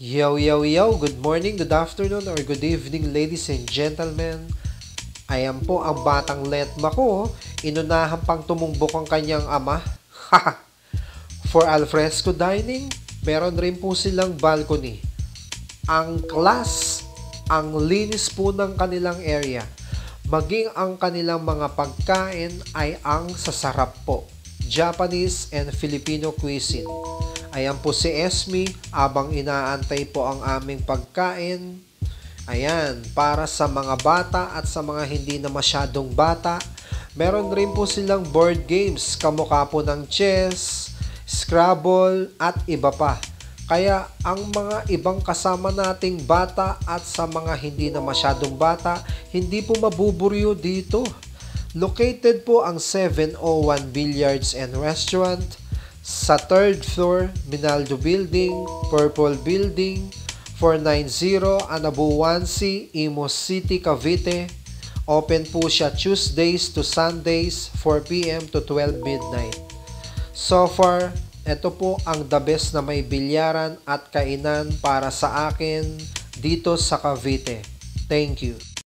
Yo, yo, yo! Good morning, good afternoon, or good evening, ladies and gentlemen. Ayan po ang batang letma ko. Inunahan pang tumumbok ang kanyang ama. Haha! For alfresco dining, meron rin po silang balcony. Ang class, ang linis po ng kanilang area. Maging ang kanilang mga pagkain ay ang sasarap po. Japanese and Filipino cuisine. Ayan po si Esme, abang inaantay po ang aming pagkain. Ayan, para sa mga bata at sa mga hindi na masyadong bata. Meron rin po silang board games, kamukha po ng chess, Scrabble, at iba pa. Kaya ang mga ibang kasama nating bata at sa mga hindi na masyadong bata, hindi po mabuburyo dito. Located po ang 701 Billiards and Restaurant sa 3rd floor, Minaldo Building, Purple Building, 490 Anabuansi, Imus City, Cavite. Open po siya Tuesdays to Sundays, 4 p.m. to 12 midnight. So far, ito po ang the best na may bilyaran at kainan para sa akin dito sa Cavite. Thank you.